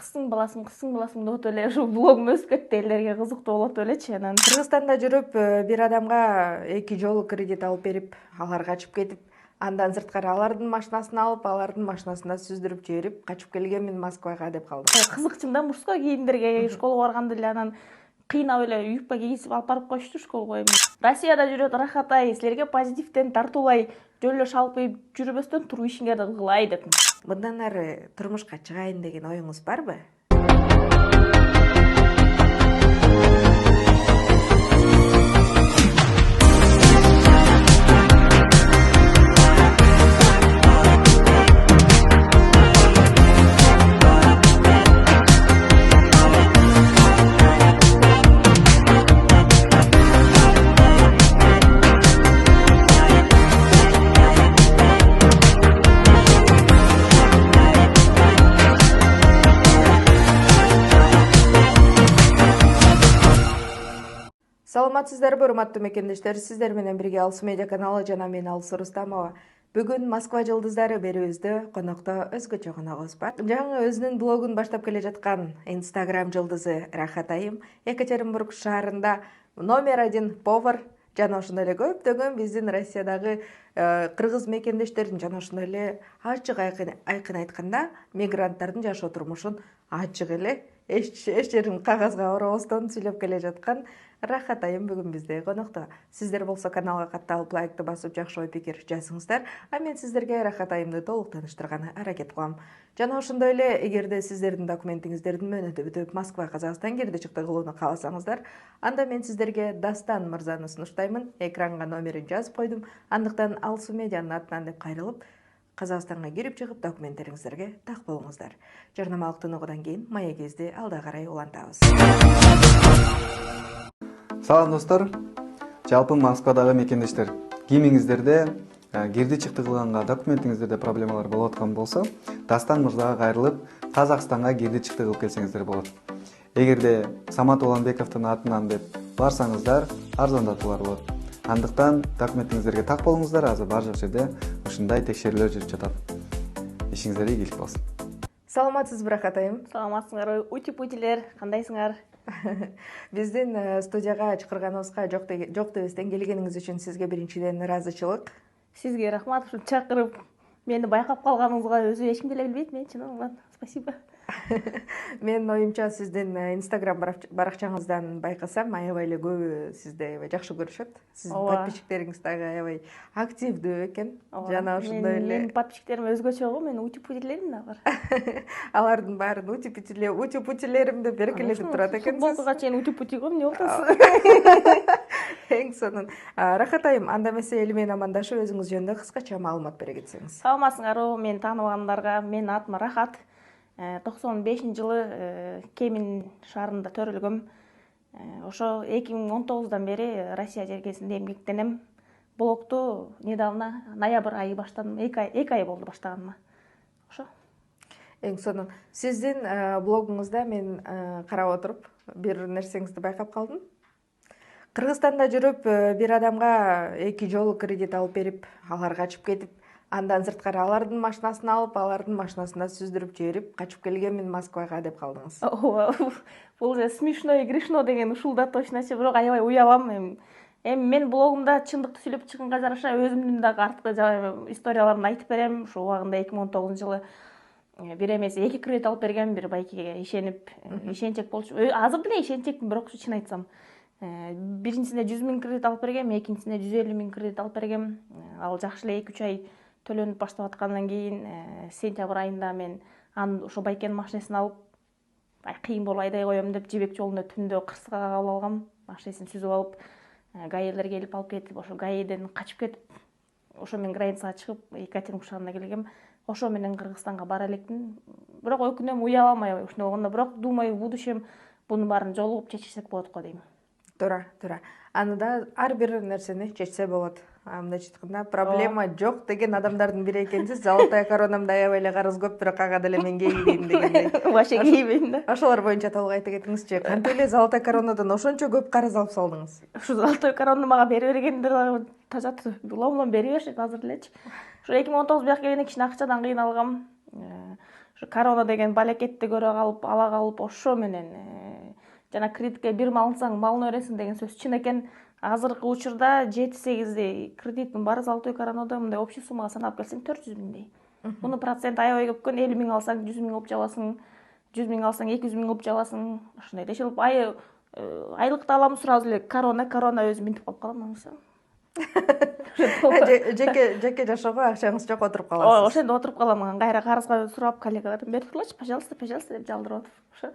кыздын баласын деп эле ушу блогум өсүп кетти, элдерге кызыктуу болот элечи. Анан Кыргызстанда жүрүп бир адамга 2 жолу кредит алып берип, алар качып кетип, андан сырткары алардын машинасын алып, алардын машинасына сүздүрүп жиберип, качып келгенмин Москвага деп калдым. кызыкчумун да мужской кийимдерге школага барганда эле анан кыйнап эле юбка кийгизип алып барып коюшту школго. Россияда жүрөт Рахатай, силерге позитивден тартуулай, жөн эле шалпайып жүрбөстөн туруп ишиңерди кылгылай деп. Мындан ары турмушка чыгайын деген оюңуз барбы? Саламатсыздарбы, урматтуу мекендештер? Сиздер менен бирге Алсу медиа каналы жана мен Алсу Рустамова. Бүгүн Москва жылдыздары берүүбүздө конокто өзгөчө коногубуз бар. Жаңы өзүнүн блогун баштап келе жаткан Instagram жылдызы Рахатайым Екатеринбург шаарында №1 повар жана ошондой эле көптөгөн биздин Россиядагы кыргыз мекендештердин жана ошондой эле ачык айкын айтканда мигранттардын жашоо турмушун ачык эле эч жерин кагазга оробостон сүйлөп келе жаткан Рахатайым бүгүн бизде конокто. Сиздер болсо каналга катталып, лайкты басып, жакшы ой пикир жазыңыздар. А мен сиздерге Рахатайымды толук тааныштырганы аракет кылам. Жана ошондой эле эгерде сиздердин документиңиздердин мөөнөтү бүтүп Москва, Казакстан кирди чыкты кылууну кааласаңыздар, анда мен сиздерге Дастан мырзаны сунуштаймын. Экранга номерин жазып койдум. Андыктан Алсу медианын атынан деп кайрылып, Казакстанга кирип чыгып документтериңиздерге так болуңуздар. Жарнамалык тыныгуудан кийин маегибизди алда карай улантабыз. Салам достор, жалпы Москвадагы мекендештер, кийимиңиздерде кирди чыкты кылганга документиңиздерде проблемалар болуп аткан болсо, Дастан мырзага кайрылып, Казакстанга кирди чыкты кылып келсеңиздер болот. Эгерде Самат Уланбековдун атынан деп барсаңыздар, арзандатуулар болот. Андыктан документиңиздерге так болуңуздар, азыр бар жок жерде ушундай текшерүүлөр жүрүп жатат. Ишиңиздер ийгилик болсун. Саламатсызбы, Рахатайым? Саламатсыңарбы, ути-путилер, кандайсыңар? Биздин студияга чакырганыбызга жок дебестен келгениңиз үчүн сизге биринчиден ыраазычылык. Сизге рахмат, ушу чакырып, мени байкап калганыңызга өзү эч ким деле билбейт, мен чынын спасибо. Менин оюмча сиздин Instagram баракчаңыздан байкасам, аябай эле көбү сизди аябай жакшы көрүшөт. Сиздин подписчиктериңиз дагы аябай активдүү экен. Жана ошондой эле менин подписчиктерим өзгөчө го, менин ути-путилерим да бар. Алардын баарын ути-путилерим деп беркелетип турат экенсиз. Футболкага чейин ути-пути го, эмне болуп атасыз? Эң сонун. Рахатайым, анда эмесе эли менен амандашып, өзүңүз жөнүндө кыскача маалымат бере кетсеңиз. Саламатсыңарбы, мени тааныбагандарга, менин атым Рахат. 95-жылы Кемин шаарында төрөлгөм. Ошо 2019-дан бери Россия жергесинде эмгектенем. Блогту недавно ноябрь айы баштадым. 2 ай болду баштаганыма. Ошо. Эң сонун. Сиздин блогуңузда мен карап отуруп бир нерсеңизди байкап калдым. Кыргызстанда жүрүп бир адамга 2 жолу кредит алып берип, алар качып кетип, андан сырткары алардын машинасын алып, алардын машинасына сүздүрүп жиберип, качып келгенмин Москвага деп калдыңыз. Бул же смешно и грешно деген ушулда точночу, бирок аябай уялам. Эми мен блогумда чындыкты сүйлөп чыкканга жараша өзүмдүн дагы арткы историяларымды айтып берем. Ушул убагында 2019-жылы бир эмес 2 кредит алып берген, бир байкеге ишенип, ишенчек болчу. Азыр деле ишенчекмин, бирок чын айтсам. Биринчисинде 100 000 кредит алып бергем, экинчисинде 150 000 кредит алып бергем. Ал жакшы эле 2-3 ай төлөнүп баштап аткандан кийин сентябрь айында мен аны ошо байкенин машинесин алып кыйын болуп айдай коем деп жибек жолунда түндө кырсыга кабыл алгам. Машинесин сүзүп алып, гаилер келип алып кетип, ошо гаиден качып кетип, ошо мен границага чыгып, Екатеринбург шаарына келгем. Ошо менен Кыргызстанга бара элекмин. Бирок өкүнөм, уялам аябай ушундой болгондо, бирок думаю, в будущем бунун баарын жолугуп чечсек болот го дейм. Туура. Аны да ар бир нерсени чечсе болот. Мындайча айтканда, проблема жок деген адамдардын бири экенсиз. Золотая коронамда аябай эле карыз көп, бирок ага деле мен кейбейм дегендей. Вообще кейбейм да. Ошолор боюнча толук айта кетиңизчи. Кантип эле золотая коронадан ошончо көп карыз алып салдыңыз? Ушу золотой коронаны мага бере бергендер дагы тажат. Улам бере беришет азыр элечи. Ушу 2019 бияка келгенде кичине акчадан кыйналгам. Ушу корона деген балекетти көрө калып, ала калып ошо менен жана кредитке бир мал алсаң малын өресиң деген сөз чын экен. Азыркы учурда 7-8 кредиттин баары золотой коронада мындай общий суммага санап келсең 400 миңдей. Мунун проценти аябай көп экен. 50 миң алсаң 100 миң уп жабасың, 100 миң алсаң 200 миң уп жабасың. Ошондой решилип айлыкты аламыз сразу эле корона өзү минтип калып калам анысы. Жеке жашоого акчаңыз жок отуруп каласыз. Ошондо отуруп калам. Кайра карызга сурап коллегалардан берип турлачы, пожалуйста, деп жалдырып атып. Ошо.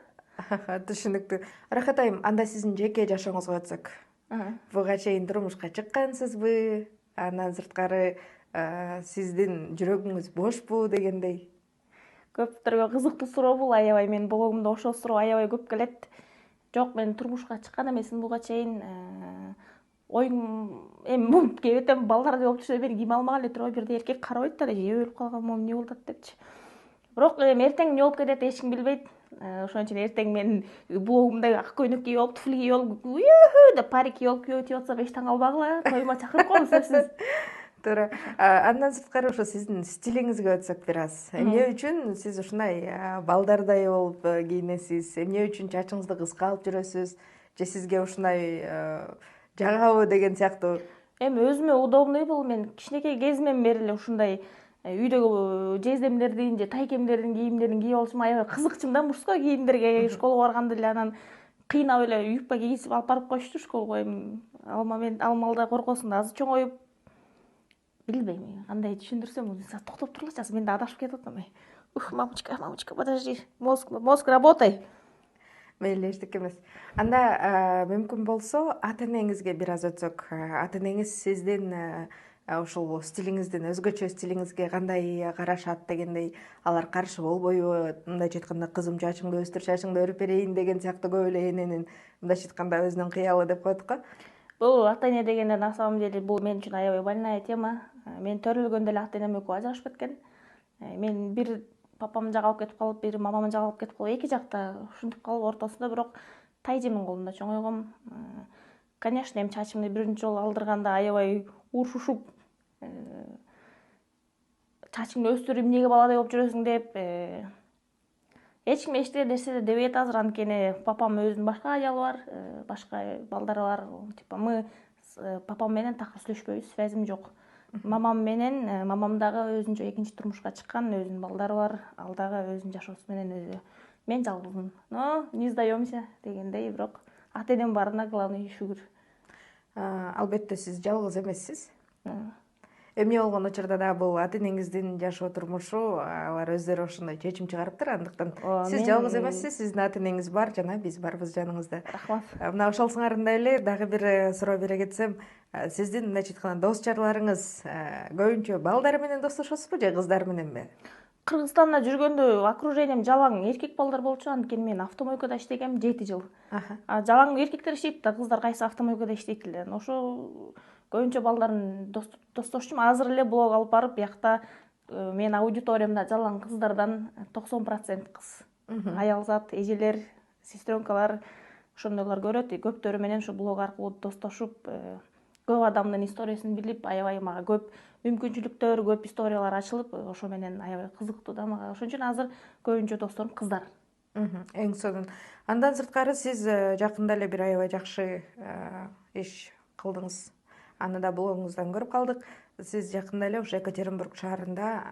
Түшүнүктүү. Рахат айым, анда сиздин жеке жашооңузга өтсөк. Буга чейин турмушка чыккансызбы? Андан сырткары сиздин жүрөгүңүз бошпу дегендей. Көптөргө кызыктуу суроо бул. Аябай менин блогумда ошол суроо аябай көп келет. Жок, мен турмушка чыккан эмесмин буга чейин. Оюм эми кебетем балдар деп отурса мени ким алмак эле турбайбы, бирде эркек карабайт да, же өлүп калган эмне болуп атат депчи. Бирок эртең эмне болуп кетет эч ким билбейт. Ошон үчүн эртең мен блогумда ак көйнөк кийип алып, туфли кийип алып, деп парик кийип алып күйөөтүп атсам эч таң калбагыла, тоюма чакырып коем сөзсүз. Туура. Андан сырткары ошо сиздин стилиңизге өтсөк бир аз. Эмне үчүн сиз ушундай балдардай болуп кийинесиз? Эмне үчүн чачыңызды кыска алып жүрөсүз? Же сизге ушундай жагабы деген сыяктуу? Эми өзүмө удобный бул. Мен кичинекей кезимден бери эле ушундай үйдөгү жездемдердин же тайкемдердин кийимдерин кийип алышым аябай кызыкчумун да, мужской кийимдерге. Школага барганда эле анан кыйнап эле юбка кийгизип алып барып коюшту школага. Эми алмалда коркосуң да азыр чоңоюп, билбейм кандай түшүндүрсөм, токтоп турлачы, азыр мен да адашып кетип атам. Мамочка, подожди, мозг работай. Мейли, эчтеке эмес. Анда мүмкүн болсо ата энеңизге бир аз өтсөк. Ата энеңиз сиздин ушул стилиңиздин, өзгөчө стилиңизге кандай карашат дегендей, алар каршы болбойбу? Мындайча айтканда, кызым чачыңды өстүр, чачыңды өрүп берейин деген сыяктуу көп эле эненин мындайча айтканда өзүнүн кыялы деп коет го. Бул ата эне дегенде на самом деле бул мен үчүн аябай больная тема. Мен төрөлгөндө эле ата энем экөө ажырашып кеткен. Мен бир папам жагы алып кетип калып, бир мамам жагы алып кетип калып, эки жакта ушинтип калып ортосунда, бирок тайжемин колунда чоңойгом. Конечно, эми чачымды биринчи жолу алдырганда аябай урушушуп, чачыңды өстүр, эмнеге баладай болуп жүрөсүң деп, эч ким эчтеке нерсе дебейт азыр, анткени папам өзүнүн башка аялы бар, башка балдары бар. Типа мы папам менен такыр сүйлөшпөйбүз, связим жок. Мамам дагы өзүнчө экинчи турмушка чыккан, өзүнүн балдары бар, ал дагы өзүнүн жашоосу менен өзү. Мен жалгызмын. Но не сдаемся дегендей, бирок ата энем барына главный шүгүр. Албетте сиз жалгыз эмессиз. Эмне болгон учурда да бул ата энеңиздин жашоо турмушу, алар өздөрү ошондой чечим чыгарыптыр. Андыктан сиз жалгыз эмессиз, сиздин ата энеңиз бар жана биз барбыз жаныңызда. Рахмат. Мына ошол сыңарында эле дагы бир суроо бере кетсем, сиздин мындайча айтканда дос чарларыңыз көбүнчө балдары менен достошосузбу же кыздары мененби? Кыргызстанда жүргөндө окружением жалаң эркек балдар болчу, анткени мен автомойкада иштегем 7 жыл. Жалаң эркектер иштейт да, кыздар кайсы автомойкада иштейт эле. Ошо көбүнчө балдарын достошчумун. Азыр эле блог алып барып, биякта менин аудиториямда жалаң кыздардан 90% кыз. Аялзат, эжелер, сестренкалар, ошондойлор көрөт. Көптөрү менен ушу блог аркылуу достошуп, көп адамдын историесин билип, аябай мага көп мүмкүнчүлүктөр, көп историялар ачылып, ошо менен аябай кызыктуу да мага. Ошон үчүн азыр көбүнчө досторум кыздар. Эң сонун. Андан сырткары сиз жакында эле бир аябай жакшы иш кылдыңыз. Аны да блогуңуздан көрүп калдык. Сиз жакында эле ошо Екатеринбург шаарында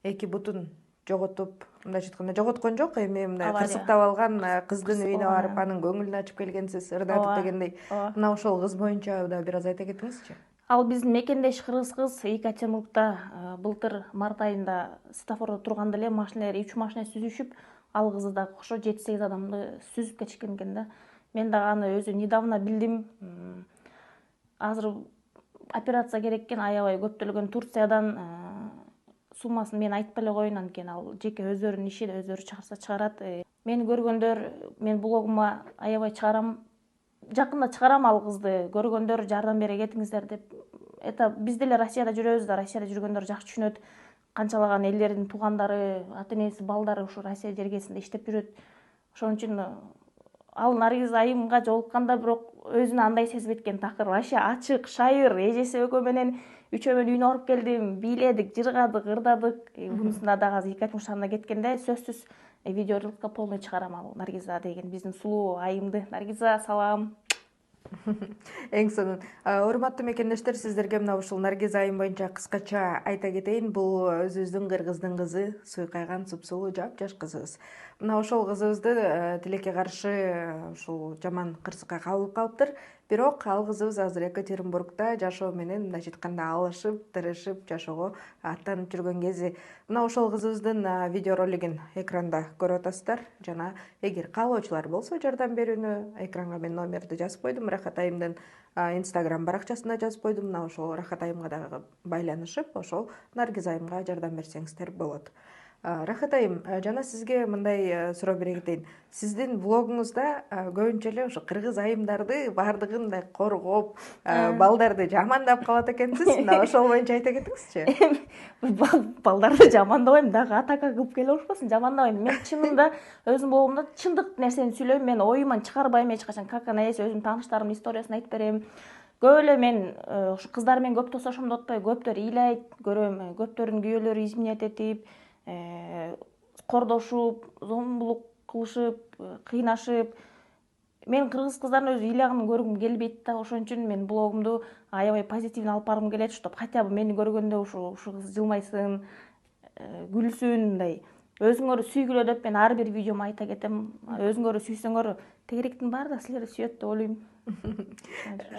2 бутун жоготуп, мындайча айтканда жоготкон жок, эми мындай кырсыктап алган кыздын үйүнө барып, анын көңүлүн ачып келгенсиз, ырдатып дегендей. Мына ошол кыз боюнча да бир аз айта кетиңизчи. Ал биздин мекендеш кыргыз кыз Екатеринбургда былтыр март айында светофордо турганда эле машиналар 3 машина сүзүшүп, ал кызы да ошо 7-8 адамды сүзүп кетишкен экен да. Мен дагы аны өзү недавно билдим. Азыр операция керек экен, аябай көптөлгөн Турциядан суммасын мен айтпай эле коеюн, анткени ал жеке өздөрүнүн иши, өздөрү чыгарса чыгарат. Мени көргөндөр, мен блогума аябай чыгарам, жакында чыгарам ал кызды. Көргөндөр жардам бере кетиңиздер деп. Это биз деле Россияда жүрөбүз да, Россияда жүргөндөр жакшы түшүнөт. Канчалаган элдердин туугандары, ата энеси, балдары ушу Россия жергесинде иштеп жүрөт. Ошон үчүн ал Наргиз айымга жолукканда бирок өзүнү андай сезбейт экен, такыр вообще ачык, шайыр, эжеси экөө менен үчөө мен үйүнө оруп келдим, бийледик, жыргадык, ырдадык. Мунусунда дагы азыр 2 ай шаарына кеткенде сөзсүз видеороликке полный чыгарам ал Наргиза деген биздин сулуу айымды. Наргиза, салам. Эң сонун. Урматтуу мекендештер, сиздерге мына ушул Наргиз айым боюнча кыскача айта кетейин. Бул өзүбүздүн кыргыздын кызы, суйкайган супсулуу жап-жаш кызыбыз. Мына ошол кызыбызды тилекке каршы ушул жаман кырсыкка кабылып калыптыр. Бирок ал кызыбыз азыр Екатеринбургда жашоо менен мындайча айтканда алышып, тырышып жашоого аттанып жүргөн кези. Мына ошол кызыбыздын видеоролигин экранда көрүп атасыздар. Жана эгер каалоочулар болсо жардам берүүнү, экранга мен номерди жазып койдум. Рахат айымдын Instagram баракчасында жазып койдум. Мына ошол Рахат айымга дагы байланышып, ошол Наргиз айымга жардам берсеңиздер болот. Рахат айым, жана сизге мындай суроо бере кетейин. Сиздин блогуңузда көбүнчө эле ошо кыргыз айымдарды баардыгын мындай коргоп, балдарды жамандап калат экенсиз. Мына ошол боюнча айта кетиңизчи. Балдарды жамандабайм, дагы атака кылып келе ушпасын, жамандабайм. Мен чынында өзүм блогумда чындык нерсени сүйлөйм, мен оюман чыгарбайм эч качан. Как она есть, өзүм тааныштарымдын историясын айтып берем. Көп эле мен ушу кыздар менен көп тосошумду отпой, көптөр ыйлайт, көрөм, көптөрдүн күйөөлөрү изменять этип, кордошуп, зомбулук кылышып, кыйнашып. Мен кыргыз кыздарын өзү ыйлаганын көргүм келбейт да, ошон үчүн мен блогумду аябай позитивно алып баргым келет, чтоб хотя бы мени көргөндө ушу кыз жылмайсын, күлсүн, мындай. Өзүңөрдү сүйгүлө деп мен ар бир видеомо айта кетем. Өзүңөрдү сүйсөңөр, тегеректин баары да силерди сүйөт деп ойлойм.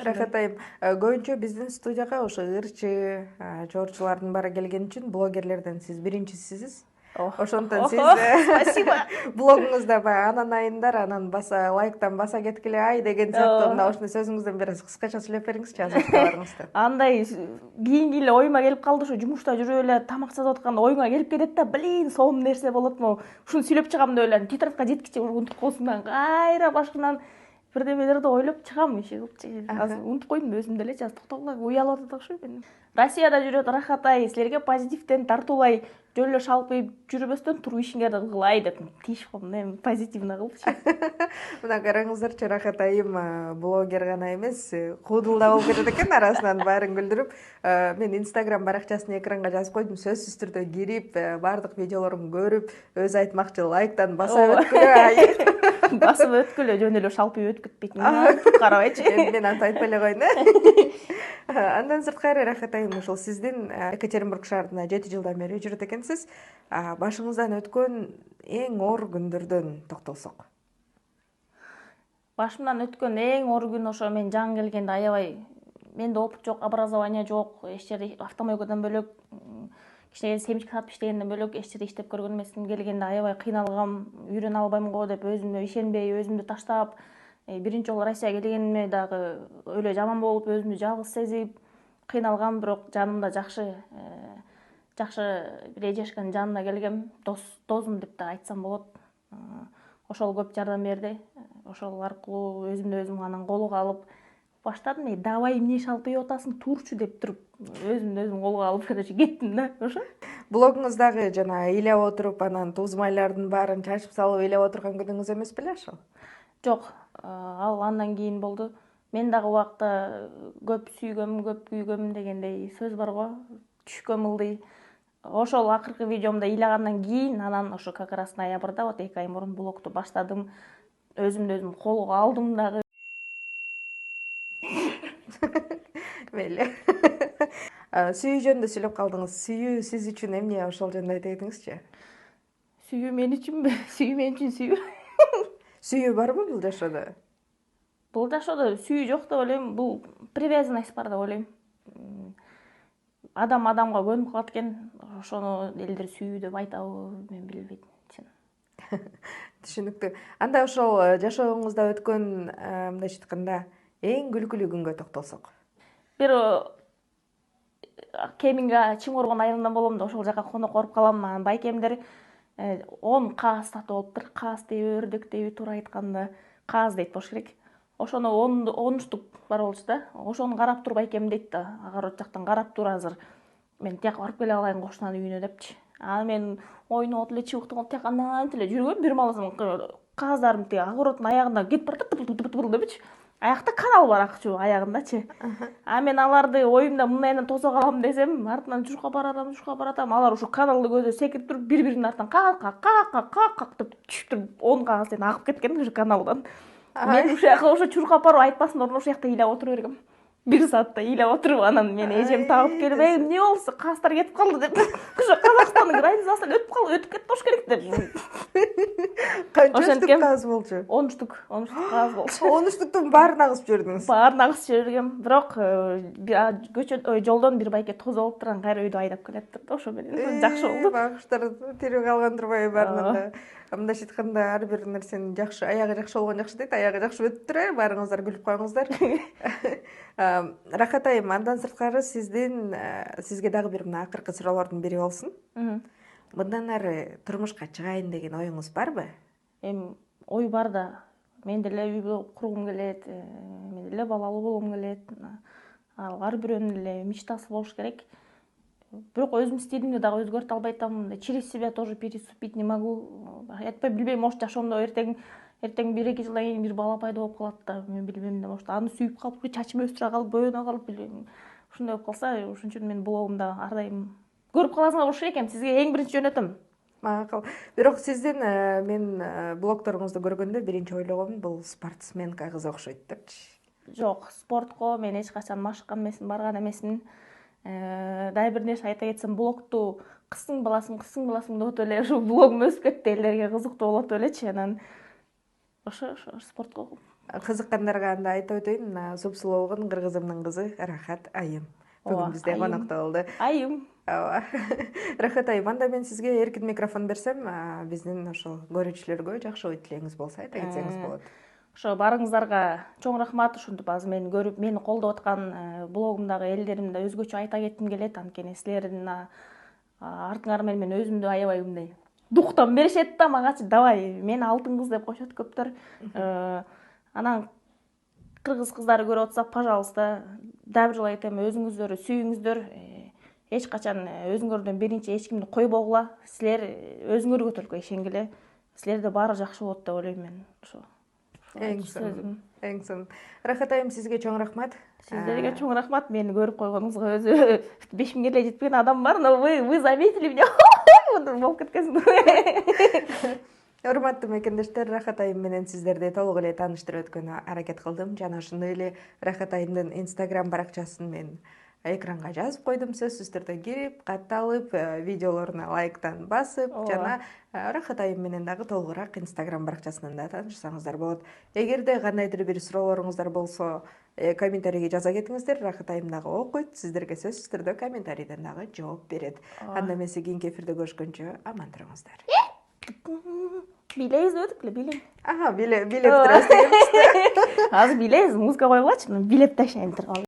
Рахат айым, көбүнчө биздин студияга ошо ырчы, чорчулардын баары келген үчүн блогерлерден сиз биринчисисиз. Ошондон сиз спасибо. блогуңузда баягы анан айымдар, анан баса лайктан баса кеткиле ай деген сыяктуу мына ушуну сөзүңүздөн бир аз кыскача сүйлөп бериңизчи азыркыларыңызды. Андай кийинки эле оюма келип калды, ушу жумушта жүрүп эле тамак жасап атканда оюңа келип кетет да, блин, сонун нерсе болот му? Ушуну сүйлөп чыгам деп эле тетрадка жеткиче унутуп калсам, кайра башкынан бирдемелерди ойлоп чыгам, иши кылып. Азыр унутуп койдум өзүм делечи, азыр токтогула уялып атат окшойм. Россияда жүрөт Рахат ай, силерге позитивден тартуулай, жөн эле шалпайып жүрбөстөн туруп ишиңерди кылгылай деп тийишип койдум, позитивно кылыпчы. Мына караңыздарчы, Рахат айым блогер гана эмес, куудул да болуп кетет экен, арасынан баарын күлдүрүп. Мен Instagram баракчасын экранга жазып койдум, сөзсүз түрдө кирип, баардык видеолорун көрүп, өзү айтмакчы лайктан баса өткүлө ай. Басып өткүлө, жөн эле шалпайып өтүп кетпейт. Карабайчы. Мен антип айтпай эле коеюн. Андан сырткары Рахат айым, ушул сиздин Екатеринбург шаарында 7 жылдан бери жүрөт экенсиз. Башыңыздан өткөн эң оор күндөрдөн токтолсок. Башымдан өткөн эң оор күн ошо мен жаңы келгенде аябай менде опыт жок, образование жок, эч жерде автомойкадан бөлөк, кичине семечка сатып иштегенден бөлөк эч жерде иштеп көргөн эмесмин. Келгенде аябай кыйналгам, үйрөнө албайм го деп өзүмө ишенбей, өзүмдү таштап, биринчи жолу Россияга келгениме дагы өлө жаман болуп, өзүмдү жалгыз сезип, кыйналгам, бирок жанымда жакшы бир эжешканын жанына келгем, досум деп да айтсам болот. Ошол көп жардам берди. Ошол аркылуу өзүмдү өзүм анан колго алып баштадым. Давай эмне шалпайып атасың, турчу деп туруп, өзүмдү өзүм колго алып кеттим да, ошо. Блогуңуздагы жана ыйлап отуруп, анан туз майлардын баарын чачып салып ыйлап отурган күнүңүз эмес беле ошол? Жок, ал андан кийин болду. Мен дагы убакта көп сүйгөм, көп күйгөм дегендей сөз бар го, түшкөм ылдый. Ошол акыркы видеомда ыйлагандан кийин, анан ошо как раз ноябрда, вот 2 ай мурун блогду баштадым. Өзүмдү өзүм колго алдым дагы. Мейли. Сүйүү жөнүндө сүйлөп калдыңыз. Сүйүү сиз үчүн эмне, ошол жөнүндө айта кетиңизчи? Сүйүү мен үчүнбү? Сүйүү мен үчүн сүйүү. Сүйүү барбы бул жашоодо? Бул жашоодо сүйүү жок деп ойлойм, бул привязанность бар деп ойлойм. Адам адамга көнүп калат экен, ошону элдер сүйүү деп айтабы, мен билбейм. Түшүнүктүү. Анда ошол жашооңузда өткөн, мындайча айтканда, эң күлкүлүү күнгө токтолсок. Бир Кеминге Чыңоргон айылынан болом да, ошол жака конок коруп калам. Анан байкемдер 10 каас сатып алыптыр. Каас дейби, өрдөк дейби, туура айтканда, каас дейт болуш керек. Ошону 10 штук бар болчу да. Ошону карап туруп байкем дейт да, огород жактан карап тур азыр. Мен тияка барып келе алайын кошунанын үйүнө депчи. Анан мен ойноп эле чыбыктап тияка анан эле жүргөм, бир мааласам кааздарым тиги огороддун аягында кетип баратат депчи. аякта канал бар акчу аягындачы. А мен аларды оюмда мындайынан тосо калам десем, артынан журка баратам. Алар ушу каналды көздөп секирип туруп, бири-биринин артынан как деп түшүп туруп, 10 кагаздан агып кеткен ушу каналдан. Мен ушу жака ушу чуркап барып айтпасын орун ошол жакта ыйлап отура бергем. 1 саатта ыйлап отуруп, анан мен эжем табып келип, эмне болду, кастар кетип калды деп. Ушу Казакстандын границасынан өтүп кетти болуш керек деп. Канча штук кагаз болчу? 10 штук кагаз болчу. 10 штуктун баарын агызып жибердиңиз? Баарын агызып жибергем, бирок жолдон бир байке тоз болуп турган кайра үйдө айдап келет да, ошо менен жакшы болду. Багыштар тирүү калган турбайбы баарынан да. Мындайча айтканда ар бир нерсенин жакшы, аягы жакшы болгон жакшы дейт, аягы жакшы өтүп тура, баарыңыздар күлүп коюңуздар. Рахат айым, андан сырткары сизге дагы бир мына акыркы суроолордун бири болсун. Мындан ары турмушка чыгайын деген оюңуз барбы? Ой бар да. Мен деле үй кургум келет, мен деле балалуу болгум келет. Ал ар бирөөнүн эле мечтасы болуш керек. Бирок өзүм стилимди дагы өзгөртө албай атам. Через себя тоже переступить не могу. Айтпай билбейм, может жашоомдо эртең 1-2 жылдан кийин бир бала пайда болуп калат да, мен билбейм да, может аны сүйүп калып, чачым өстүрө калып, боюна калып, билбейм. Ушундай болуп калса, ошон үчүн мен блогумда ар дайым көрүп каласыңар болуш керек, сизге эң биринчи жөнөтөм. Макул. Бирок сиздин мен блогторуңузду көргөндө биринчи ойлогом бул спортсменка кыз окшойт депчи. Жок, спортко мен эч качан машыккан эмесмин, барган эмесмин. Дай бир нерсе айта кетсем, блогту кыздың баласың деп отуп эле ушу блогум өсүп кетти, элдерге кызыктуу болот элечи. Анан ошо спортко кызыккандарга анда айтып өтөйүн, мына супсулоогун кыргызымдын кызы Рахат айым бүгүн бизде конокто болду. Айым. Рахат айым, анда мен сизге эркин микрофон берсем, биздин ошол көрүүчүлөргө жакшы ой тилегиңиз болсо айта кетсеңиз болот. Ошо барыңыздарга чоң рахмат, ушинтип азыр мени көрүп, мени колдоп аткан блогумдагы элдеримди өзгөчө айта кетким келет. Анткени силердин артыңар менен мен өзүмдү аябай мындай дуктан беришет да магачы, давай мени алтын кыз деп коюшат көптөр. Анан кыргыз кыздары көрүп атса, пожалуйста, дагы бир жолу айтам, өзүңүздөрдү сүйүңүздөр. Эч качан өзүңөрдөн биринчи эч кимди койбогула. Силер өзүңөргө төлкө ишенгиле. Силерде баары жакшы болот деп ойлойм мен. Ошо. Эң сон. Рахат айым, сизге чоң рахмат. Сиздерге чоң рахмат, мени көрүп койгонуңузга. Өзү 5000 эле жетпеген адам бар, но вы заметили меня. Болуп кеткенсиң. Урматтуу мекендештер, Рахат айым менен сиздерди толук эле тааныштырып өткөнгө аракет кылдым. Жана ошондой эле Рахат айымдын Instagram баракчасын мен экранга жазып койдум. Сөзсүз түрдө кирип, катталып, видеолоруна лайктан басып, жана Рахат айым менен дагы толугураак Instagram баракчасынан да таанышсаңыздар болот. Эгерде кандайдыр бир суроолоруңуздар болсо, комментарийге жаза кетиңиздер. Рахат айым дагы окуйт, сиздерге сөзсүз түрдө комментарийден дагы жооп берет. Анда эмесе кийинки эфирде көрүшкөнчө аман туруңуздар. Билейбиз өтүп эле, билем. Билеп турабыз деген. Азыр билебиз, музыка коюлгачы, билеп таштайын турган.